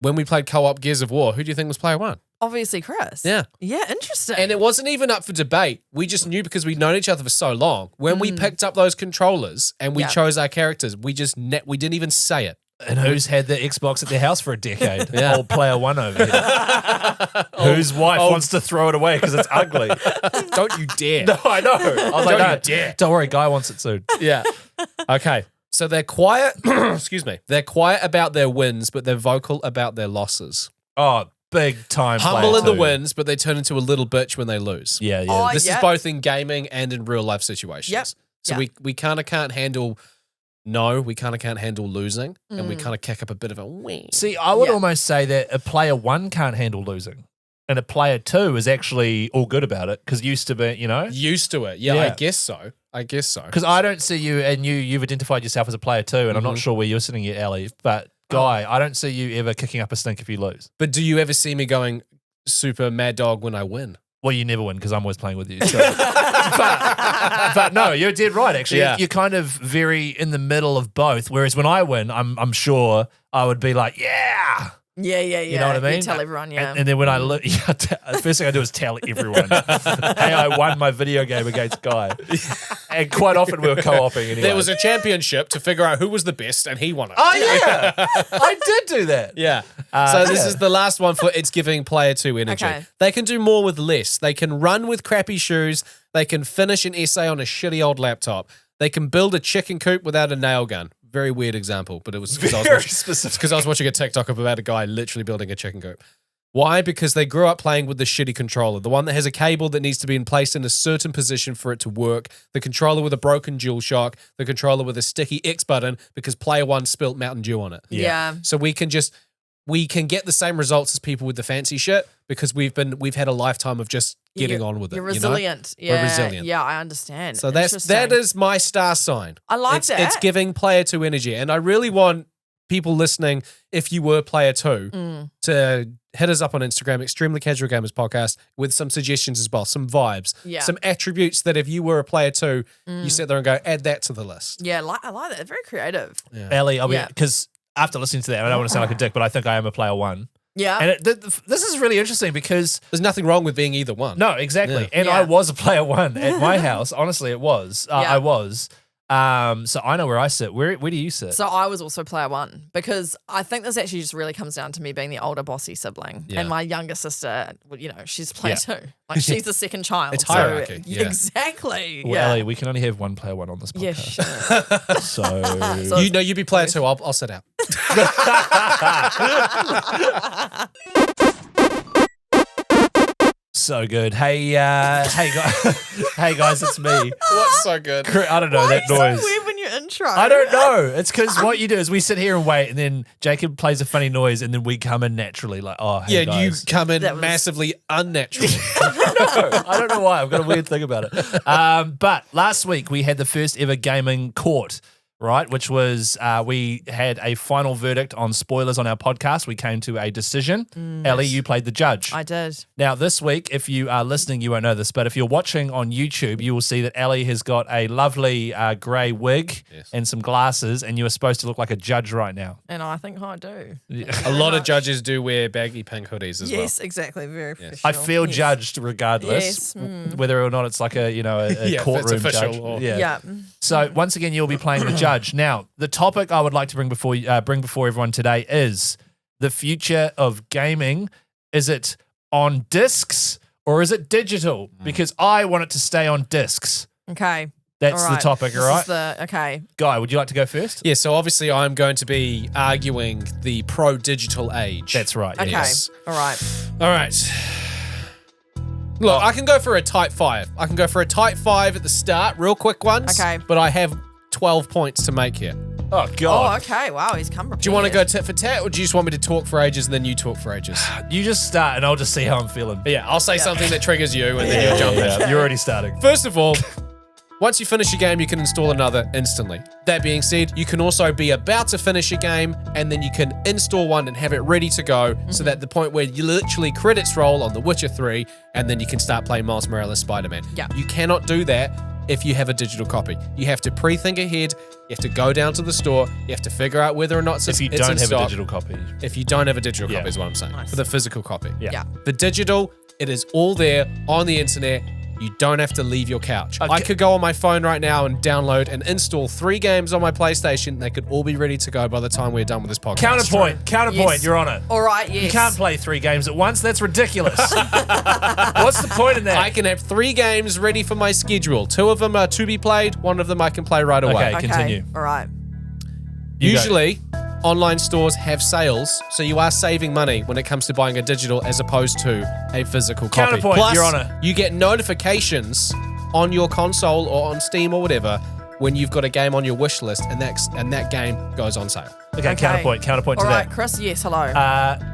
When we played co-op Gears of War, who do you think was player 1? Obviously, Chris. Yeah. Yeah, interesting. And it wasn't even up for debate. We just knew because we'd known each other for so long. When we picked up those controllers and we Yeah. chose our characters, we didn't even say it. And who's had the Xbox at their house for a decade? Yeah. Old player 1 over here. Whose wife wants to throw it away because it's ugly. Don't you dare. No, I know. I was like, Don't no, you dare. don't worry, Guy wants it soon. Yeah. Okay. So they're quiet. Excuse me. They're quiet about their wins, but they're vocal about their losses. Oh, big time. Humble player in the two. wins, but they turn into a little bitch when they lose. Yeah, yeah. Oh, This yeah. is both in gaming and in real life situations. Yep. So Yeah. we kind of can't handle. No, we kind of can't handle losing, and we kind of kick up a bit of a wing. See, I would Yeah. almost say that a player 1 can't handle losing, and a player 2 is actually all good about it because used to be, you know. Used to it, yeah, I Yeah. guess so. Because I don't see you, and you've identified yourself as a player 2, and I'm not sure where you're sitting yet, Ellie. But Guy, I don't see you ever kicking up a stink if you lose. But do you ever see me going super mad dog when I win? Well, you never win because I'm always playing with you. So. but no, you're dead right. Actually, Yeah. you're kind of very in the middle of both. Whereas when I win, I'm sure I would be like, yeah. Yeah. You know what I mean? You tell everyone, yeah. And then when I look, first thing I do is tell everyone, hey, I won my video game against Guy. And quite often we were co-oping anyway. There was a championship to figure out who was the best, and he won it. oh, yeah. I did do that. Yeah. So this yeah. is the last one for it's giving player 2 energy. Okay. They can do more with less. They can run with crappy shoes. They can finish an essay on a shitty old laptop. They can build a chicken coop without a nail gun. Very weird example, but it was because Very specific. I was watching a TikTok about a guy literally building a chicken coop. Why? Because they grew up playing with the shitty controller, the one that has a cable that needs to be placed in a certain position for it to work, the controller with a broken DualShock, the controller with a sticky X button because player 1 spilt Mountain Dew on it. yeah. So we can get the same results as people with the fancy shit because we've had a lifetime of just getting on with it. You're you know? resilient. We're Yeah. resilient. Yeah, I understand. So that Interesting. is my star sign. I like it's, that. It's giving player 2 energy, and I really want people listening, if you were player 2, to hit us up on Instagram, Extremely Casual Gamers Podcast, with some suggestions as well, some vibes, some attributes that if you were a player 2, you sit there and go, add that to the list. Yeah, I like that. Very creative. Yeah. Ellie, because after listening to that, I don't want to sound like a dick, but I think I am a player 1. Yeah. And this is really interesting because... There's nothing wrong with being either one. No, exactly. Yeah. And I was a player 1 at my house. Honestly, it was. I was. So I know where I sit. Where do you sit? So I was also player 1 because I think this actually just really comes down to me being the older bossy sibling. Yeah. And my younger sister, well, she's player 2. Like she's the second child. It's hierarchy. So, Exactly. Well, Ellie, we can only have one player 1 on this Yeah, podcast. sure. So You be player 2. I'll sit out. so good. Hey guys, hey guys, it's me. What's so good? I don't know Why that are you noise. so weird when you intro? I don't know. It's because what you do is we sit here and wait, and then Jacob plays a funny noise, and then we come in naturally, like, oh, hey Yeah, guys. you come in That was- massively unnatural. I don't know why. I've got a weird thing about it. But last week we had the first ever gaming court, right? Which was we had a final verdict on spoilers on our podcast. We came to a decision. Ellie, you played the judge. I did. Now, this week, if you are listening, you won't know this, but if you're watching on YouTube, you will see that Ellie has got a lovely grey wig and some glasses, and you are supposed to look like a judge right now. And I think I do. A lot of judges do wear baggy pink hoodies as well. Yes, exactly. Very I professional. feel Yes. judged regardless, Yes. whether or not it's like a Yeah, if it's courtroom official judge. or- Yeah. So once again, you'll be playing the judge. Now, the topic I would like to bring before everyone today is the future of gaming. Is it on discs or is it digital? Because I want it to stay on discs. Okay. That's All the right. topic, This all right? is okay. Guy, would you like to go first? Yeah, so obviously I'm going to be arguing the pro-digital age. That's right. Okay. Yes. All right. All right. Look, I can go for a tight 5. I can go for a tight 5 at the start, real quick ones. Okay. But I have 12 points to make here. Oh, Oh, God. okay. Wow, he's come prepared. Do you want to go tit for tat, or do you just want me to talk for ages and then you talk for ages? You just start and I'll just see how I'm feeling. Yeah, I'll say something that triggers you and then you jump in. Yeah, you're already starting. First of all, once you finish your game, you can install another instantly. That being said, you can also be about to finish a game and then you can install one and have it ready to go so that the point where you literally credits roll on The Witcher 3 and then you can start playing Miles Morales Spider-Man. Yeah. You cannot do that if you have a digital copy. You have to pre-think ahead. You have to go down to the store. You have to figure out whether or not If you it's don't in have stock. a digital copy. If you don't have a digital Yeah. copy is what I'm saying. Nice. For the physical copy. Yeah. The digital, it is all there on the internet. You don't have to leave your couch. Okay. I could go on my phone right now and download and install 3 games on my PlayStation. They could all be ready to go by the time we're done with this podcast. Counterpoint, Yes. you're on it. All right, yes. You can't play 3 games at once. That's ridiculous. What's the point in that? I can have 3 games ready for my schedule. 2 of them are to be played. 1 of them I can play right away. Okay. Continue. All right. You go. Usually, online stores have sales, so you are saving money when it comes to buying a digital as opposed to a physical copy. Counterpoint, Plus, Your Honour. you get notifications on your console or on Steam or whatever when you've got a game on your wish list and that game goes on sale. Okay, counterpoint to All right, that. Chris, yes, hello.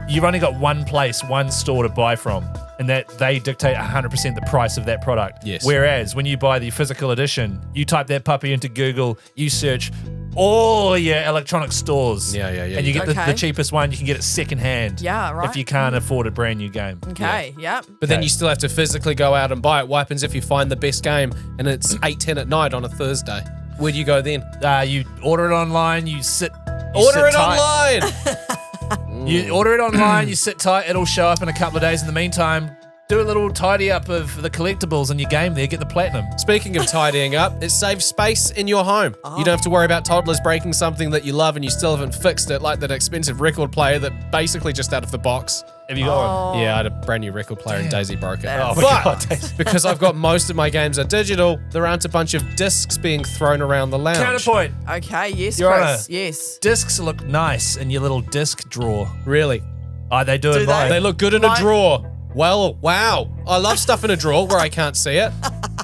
You've only got one place, one store to buy from, and that they dictate 100% the price of that product. Yes. Whereas when you buy the physical edition, you type that puppy into Google, you search all your electronic stores. Yeah. And you get Okay. the cheapest one, you can get it secondhand. Yeah, right. If you can't afford a brand new game. okay, yeah. But then Okay. you still have to physically go out and buy it. What happens if you find the best game and it's 8-10 at night on a Thursday? Where do you go then? You order it online, you sit Order it tight. online! You order it online, you sit tight, it'll show up in a couple of days. In the meantime, do a little tidy up of the collectibles in your game there, get the platinum. Speaking of tidying up, it saves space in your home. You don't have to worry about toddlers breaking something that you love and you still haven't fixed it, like that expensive record player that basically just out of the box. Have you got one? Yeah, I had a brand new record player and Daisy broke it. Oh my but God, Daisy. because I've got most of my games are digital, there aren't a bunch of discs being thrown around the lounge. Counterpoint. Okay, yes, Your Chris. Honour. Yes. Discs look nice in your little disc drawer. Really? Oh, they do in Do mine. They look good in a drawer. Well, wow. I love stuff in a drawer where I can't see it.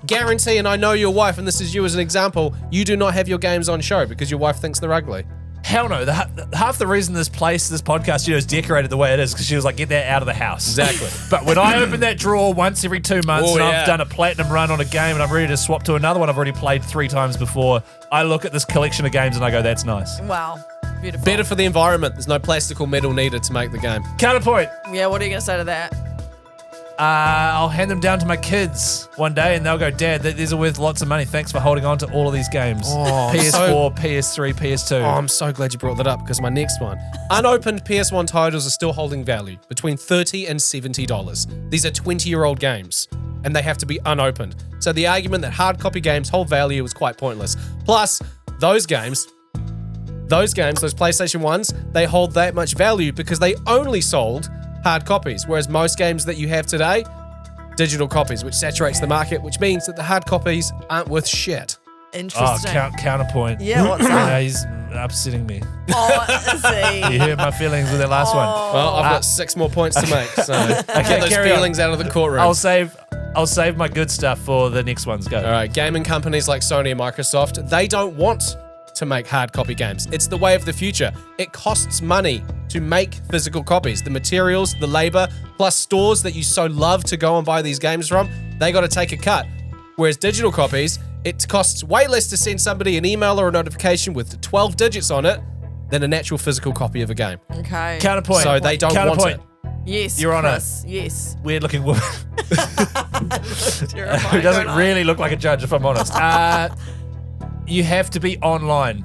Guarantee, and I know your wife, and this is you as an example, you do not have your games on show because your wife thinks they're ugly. Hell no. Half the reason this podcast studio is decorated the way it is because she was like, get that out of the house. Exactly. But when I open that drawer once every 2 months Oh, and yeah. I've done a platinum run on a game and I'm ready to swap to another one I've already played 3 times before, I look at this collection of games and I go, that's nice. Wow. Beautiful. Better for the environment. There's no plastic or metal needed to make the game. Counterpoint. Yeah, what are you going to say to that? I'll hand them down to my kids one day and they'll go, Dad, these are worth lots of money. Thanks for holding on to all of these games. Oh, PS4, PS3, PS2. Oh, I'm so glad you brought that up because my next one. Unopened PS1 titles are still holding value between $30 and $70. These are 20-year-old games and they have to be unopened. So the argument that hard copy games hold value is quite pointless. Plus, those PlayStation 1s, they hold that much value because they only sold hard copies, whereas most games that you have today, digital copies, which saturates the market, which means that the hard copies aren't worth shit. Interesting. Counterpoint. Yeah, what's that? He's upsetting me. Oh, see. You hurt my feelings with that last one. Well, I've got 6 more points to make, so get those carry on. feelings out of the courtroom. I'll save my good stuff for the next ones. Go. All right, gaming companies like Sony and Microsoft, they don't want to make hard copy games. It's the way of the future. It costs money to make physical copies. The materials, the labor, plus stores that you so love to go and buy these games from, they got to take a cut. Whereas digital copies, it costs way less to send somebody an email or a notification with 12 digits on it than an actual physical copy of a game. Okay. Counterpoint. So they don't want it. Yes, Your Honour. Chris. Yes. Weird looking woman Terrifying, who doesn't don't I? really look like a judge, if I'm honest. You have to be online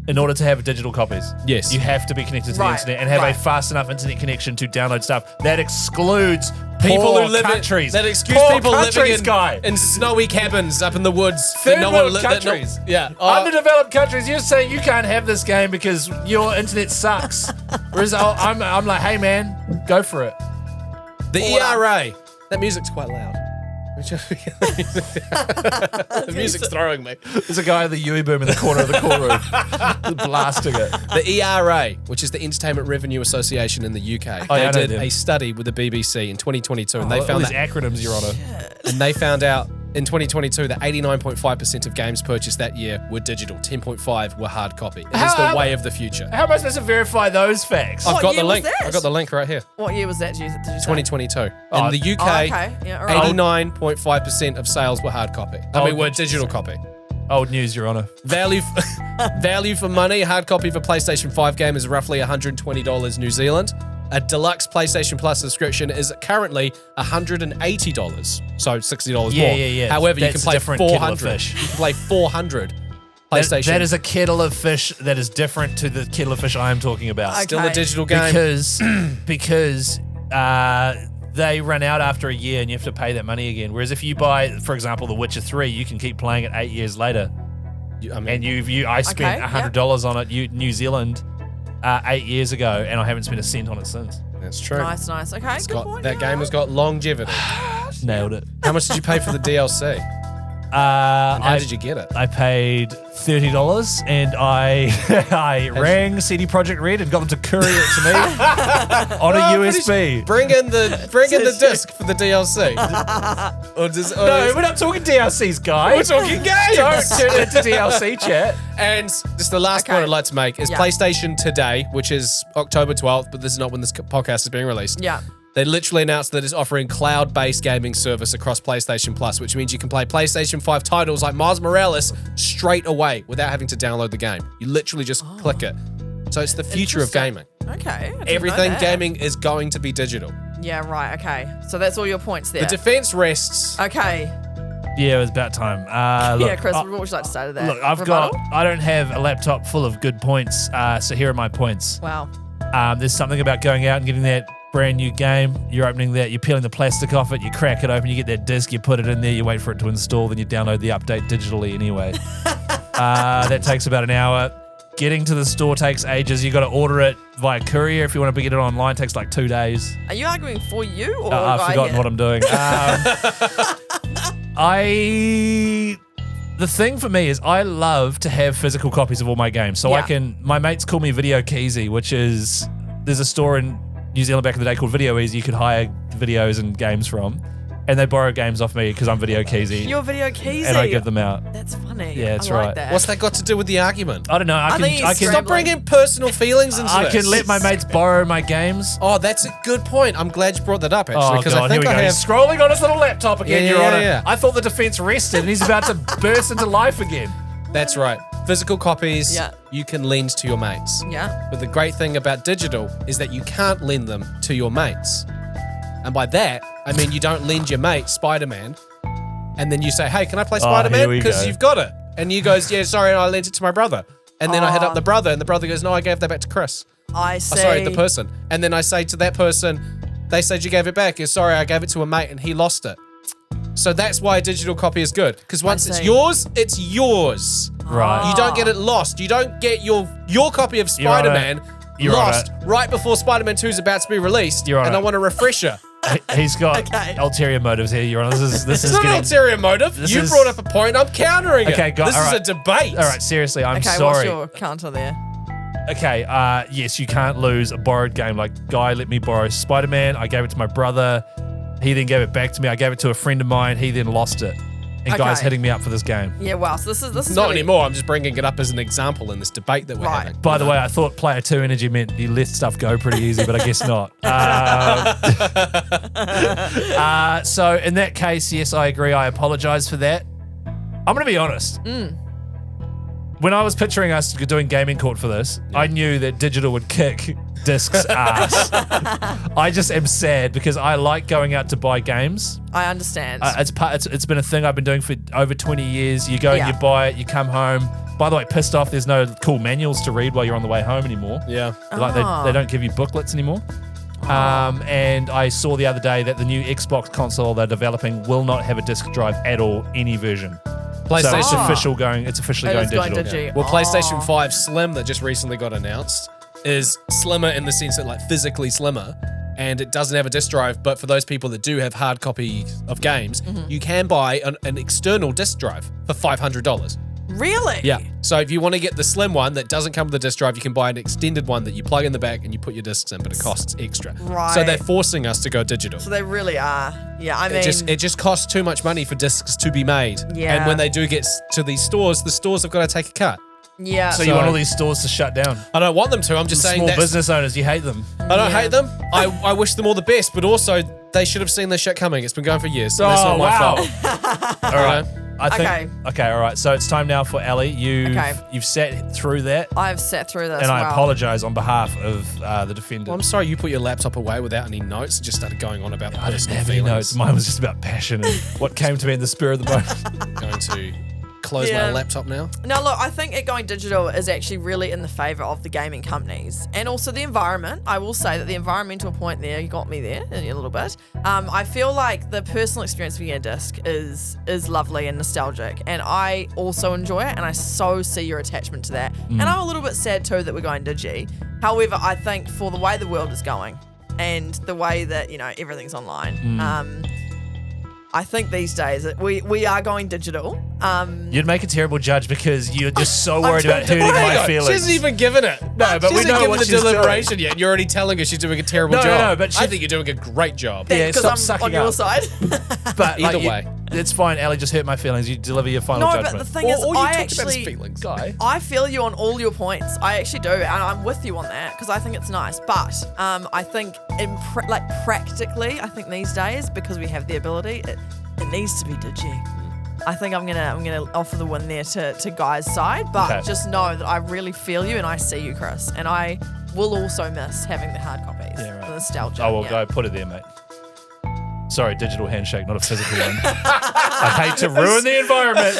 in order to have digital copies. Yes. You have to be connected to Right, the internet and have right. a fast enough internet connection to download stuff. That excludes People poor who live countries. that excuse Poor people living countries, in, guy. in snowy cabins up in the woods. Third that no world one that no- countries. yeah. Underdeveloped countries, you're saying you can't have this game because your internet sucks. Whereas I'm like, hey man, go for it. The Order. ERA. That music's quite loud. The music's throwing me. There's a guy with the Yui boom in the corner of the courtroom blasting it. The ERA, which is the Entertainment Revenue Association in the UK, Oh, yeah, I know they did them. a study with the BBC in 2022, and All they found these that, acronyms, Your Honour. and they found out in 2022 that 89.5% of games purchased that year were digital, 10.5 were hard copy. It is How- the way of the future. How am I supposed to verify those facts? What I've got the year was link. that? I've got the link right here. What year was that, did you say? 2022. Oh, In the UK, Oh, okay. Yeah, all right. 89.5% of sales were hard copy. I mean, were digital copy. Old news, Your Honour. Value for money, a hard copy of a PlayStation 5 game is roughly $120 New Zealand. A deluxe PlayStation Plus subscription is currently $180, so $60 more. Yeah. However, you That's can play a different kettle of 400. fish. You can play 400 PlayStation. That is a kettle of fish that is different to the kettle of fish I am talking about. Okay. still a digital game. Because they run out after a year and you have to pay that money again. Whereas if you buy, for example, The Witcher 3, you can keep playing it 8 years later. I mean, And I spent Okay, $100 on it, New Zealand, 8 years ago, and I haven't spent a cent on it since. that's true. Nice. Okay, It's good got, point. that game has got longevity. Nailed it. How much did you pay for the DLC? How I did you get it? I paid $30 and I rang CD Projekt Red and got them to courier it to me on a USB. Bring in the disc for the DLC. No, we're not talking DLCs, guy. We're talking games. Don't turn it into DLC chat. And just the last Okay. point I'd like to make is Yeah. PlayStation today, which is October 12th, but this is not when this podcast is being released. Yeah. They literally announced that it's offering cloud-based gaming service across PlayStation Plus, which means you can play PlayStation 5 titles like Miles Morales straight away without having to download the game. You literally just click it. So it's the future of gaming. Okay. I didn't know Everything that. gaming is going to be digital. Yeah, right. Okay. So that's all your points there. The defense rests. Okay. Yeah, it was about time. Look, Yeah, Chris, what would you like to say to that? Look, I don't have a laptop full of good points, so here are my points. Wow. There's something about going out and getting that brand new game. You're opening that, you're peeling the plastic off it, you crack it open, you get that disc, you put it in there, you wait for it to install, then you download the update digitally anyway. That takes about an hour. Getting to the store takes ages. You got to order it via courier. If you want to get it online, it takes like 2 days. Are you arguing for you or I've forgotten what I'm doing. The thing for me is I love to have physical copies of all my games. So Yeah. my mates call me Video Keezy, which is, there's a store in New Zealand back in the day called Video Easy you could hire videos and games from. And they borrow games off me because I'm Video Keezy. You're Video Keezy. And I give them out. That's funny. Yeah, that's I like right. That. What's that got to do with the argument? I don't know. I think can it's Stop bringing personal feelings into I this. can let my mates borrow my games. Oh, that's a good point. I'm glad you brought that up, actually, Oh, because God, I think here we I go. have. He's scrolling on his little laptop again, Yeah, Your yeah, Honour. yeah. I thought the defense rested and he's about to burst into life again. That's right. Physical copies, Yeah. you can lend to your mates. Yeah. But the great thing about digital is that you can't lend them to your mates. And by that, I mean you don't lend your mate Spider-Man and then you say, hey, can I play here Spider-Man? we Because go. you've got it. And he goes, yeah, sorry, I lent it to my brother. And then I hit up the brother and the brother goes, no, I gave that back to Chris. I see. Oh, sorry, the person. And then I say to that person, they said you gave it back. Yeah, sorry, I gave it to a mate and he lost it. So that's why a digital copy is good. Because once it's see. yours, it's yours. Right. You don't get it lost. You don't get your copy of You're on Spider-Man You're on lost right before Spider-Man 2 is about to be released. You're on and it. I want a refresher. He's got Okay. ulterior motives here. You're on. This is It's getting. not an ulterior motive. this You is- brought up a point. I'm countering Okay, it. go- This all is right. a debate. All right, seriously, I'm Okay, sorry. what's your counter there? Okay, yes, you can't lose a borrowed game. Like, guy let me borrow Spider-Man. I gave it to my brother. He then gave it back to me. I gave it to a friend of mine. He then lost it. And guy's Okay. hitting me up for this game. Yeah, wow. So this is Not really, anymore. I'm just bringing it up as an example in this debate that we're Right. having. By the way, I thought player 2 energy meant you let stuff go pretty easy, but I guess not. So in that case, yes, I agree. I apologize for that. I'm going to be honest. When I was picturing us doing gaming court for this, I knew that digital would kick discs ass. I just am sad because I like going out to buy games. I understand. It's been a thing I've been doing for over 20 years. You go and Yeah. you buy it, you come home. By the way, pissed off, there's no cool manuals to read while you're on the way home anymore. Yeah. Like they don't give you booklets anymore. And I saw the other day that the new Xbox console they're developing will not have a disc drive at all, any version. So it's PlayStation. officially It going is going digital. digi. Well, Oh. PlayStation 5 Slim that just recently got announced is slimmer in the sense that like physically slimmer and it doesn't have a disc drive, but for those people that do have hard copies of games, you can buy an external disc drive for $500. Really? Yeah. So if you want to get the slim one that doesn't come with a disc drive, you can buy an extended one that you plug in the back and you put your discs in, but it costs extra. Right. So they're forcing us to go digital. So they really are. Yeah, I mean, It just costs too much money for discs to be made. Yeah. And when they do get to these stores, the stores have got to take a cut. yeah. So you want all these stores to shut down? I don't want them to. I'm just saying Small that business owners, you hate them. I don't Yeah. hate them. I wish them all the best, but also they should have seen this shit coming. It's been going for years. So that's Oh, not my wow. fault. All right. I think. Okay. Okay. All right. So it's time now for Ellie. Okay. You've sat through that, I've sat through this. and I wow. apologize on behalf of the defendant. Well, I'm sorry you put your laptop away without any notes and just started going on about I didn't personal have any feelings. notes. Mine was just about passion and what came to me in the spur of the moment. Going to close Yeah. my laptop now. Now, look, I think it going digital is actually really in the favor of the gaming companies and also the environment. I will say that the environmental point there, you got me there in a little bit. I feel like the personal experience of getting a disc is lovely and nostalgic, and I also enjoy it, and I so see your attachment to that. And I'm a little bit sad too that we're going digi. However, I think for the way the world is going and the way that everything's online. I think these days that we are going digital. You'd make a terrible judge because you're just so worried too about hurting worried. my She feelings. hasn't even given it. No, but she we hasn't know given what the she's doing. deliberation yet. You're already telling her she's doing a terrible No, job. no, but I she- think you're doing a great job. Yeah, Because stop I'm sucking on your up. side. But Either like, way. it's fine. Ellie, just hurt my feelings. You deliver your final No, judgment. but the thing is, All you I talked about is actually feelings. Guy. I feel you on all your points. I actually do, and I'm with you on that because I think it's nice. But I think practically, I think these days because we have the ability, it needs to be digi. I think I'm gonna offer the win there to Guy's side, but Okay. just know that I really feel you and I see you, Chris, and I will also miss having the hard copies. Yeah, right. The nostalgia. Oh, well, yeah. go put it there, mate. Sorry, digital handshake, not a physical one. I hate to ruin the environment.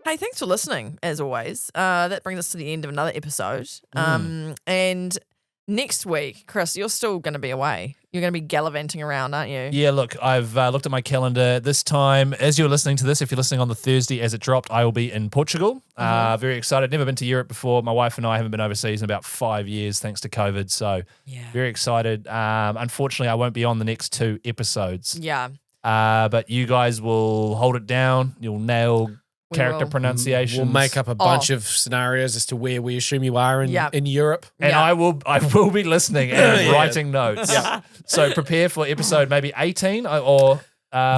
Hey, thanks for listening, as always. That brings us to the end of another episode. And next week, Chris, you're still going to be away. You're going to be gallivanting around, aren't you? Yeah, look, I've looked at my calendar. This time, as you're listening to this, if you're listening on the Thursday as it dropped, I will be in Portugal. Very excited. Never been to Europe before. My wife and I haven't been overseas in about 5 years thanks to COVID. So very excited. Unfortunately, I won't be on the next 2 episodes. Yeah. But you guys will hold it down. You'll nail We character will. pronunciations. We'll make up a bunch of scenarios as to where we assume you are in Europe. And Yeah. I will be listening and writing notes. Yeah. So prepare for episode maybe 18 or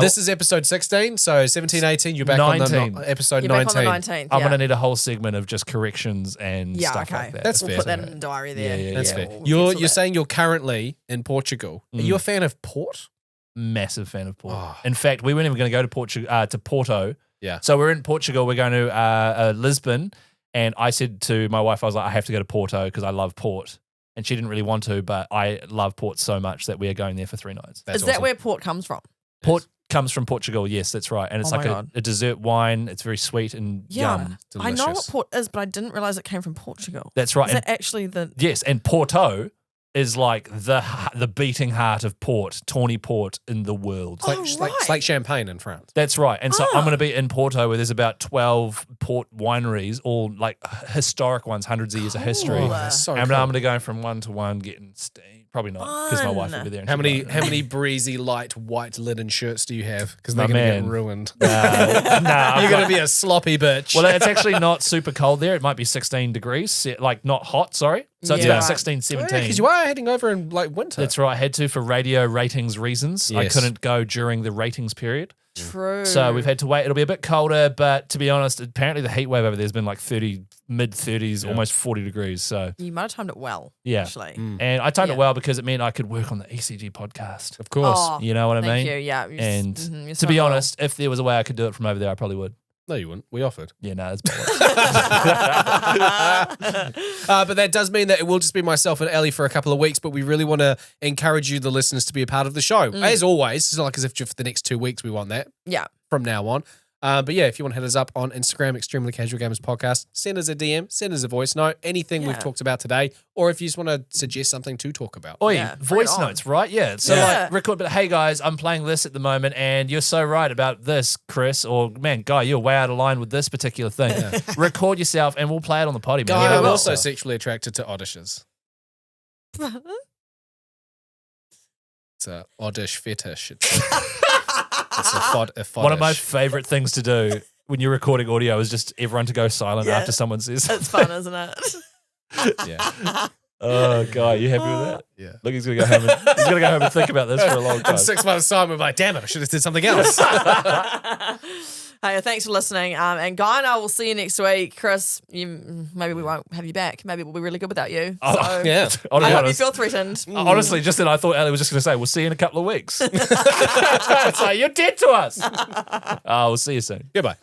This is episode 16, so 17, 18, you're back 19. on the episode You're 19. back on the 19th. I'm yeah. going to need a whole segment of just corrections and Yeah, stuff okay. like that. That's We'll fair. put that in the diary there. Yeah, That's yeah. fair. we'll You're cancel that. saying you're currently in Portugal. Are you a fan of port? massive fan of Port. Oh. In fact, we weren't even going to go to Porto. Yeah. So we're in Portugal. We're going to Lisbon, and I said to my wife, I was like, I have to go to Porto because I love Port. And she didn't really want to, but I love Port so much that we are going there for 3 nights. That's Is that awesome. where Port comes from? Port comes from Portugal, yes, that's right. And it's Oh like my God. a dessert wine. It's very sweet and yum. I know what Delicious. Port is, but I didn't realize it came from Portugal. That's right. Is And, that actually the... yes, and Porto is like the beating heart of Port, Tawny Port in the world. Oh, It's like champagne in France. That's right. And so I'm going to be in Porto where there's about 12 port wineries, all like historic ones, hundreds of years of history. Cool. That's so And cool. I'm going to go from one to one getting steamed. Probably not because my wife will be there. and How she'll many go. how many breezy light white linen shirts do you have? Because they're My going to get man. ruined. Nah, You're I've going to got- be a sloppy bitch. Well, it's actually not super cold there. It might be 16 degrees, like not hot, sorry. So it's Yeah. about 16, 17. because you are heading over in like winter. That's right. I had to for radio ratings reasons. I Yes. couldn't go during the ratings period. True. So we've had to wait. It'll be a bit colder, but to be honest, apparently the heat wave over there has been like 30, mid 30s, almost 40 degrees. So You might have timed it well, Yeah. actually. and I timed Yeah. it well because it meant I could work on the ECG podcast. Of course. Oh, You know what I thank mean? you. Yeah. You're And you're to so be loyal. honest, if there was a way I could do it from over there, I probably would. No, you wouldn't. We offered. Yeah, no, it's bollocks. But that does mean that it will just be myself and Ellie for a couple of weeks, but we really want to encourage you, the listeners, to be a part of the show. As always, it's not like as if for the next 2 weeks we want that Yeah. from now on. But yeah, if you want to hit us up on Instagram, Extremely Casual Gamers Podcast, send us a DM, send us a voice note, anything we've Yeah. talked about today, or if you just want to suggest something to talk about. Oi, Yeah, bring voice it on. notes, right? Yeah. So Yeah. like record, but hey guys, I'm playing this at the moment, and you're so right about this, Chris. Or man, Guy, you're way out of line with this particular thing. Record yourself, and we'll play it on the potty, man. Guy, Yeah, I'm we'll. also sexually attracted to oddishes. It's a oddish fetish. It's a foddish. One of my favorite things to do when you're recording audio is just everyone to go silent Yeah. after someone says. It's fun, isn't it? Yeah. Oh, Guy, you happy with that? Yeah. Look, he's gonna go home. He's gonna go home and think about this for a long time. In 6 months' time, we're like, damn it, I should have said something else. Hey, thanks for listening. And Guy and I will see you next week. Chris, maybe we won't have you back. Maybe we'll be really good without you. Oh, So yeah. I'll be I hope you honest. feel threatened. Honestly, just then I thought Ellie was just going to say, we'll see you in a couple of weeks. It's like, you're dead to us. Oh, we'll see you soon. Goodbye.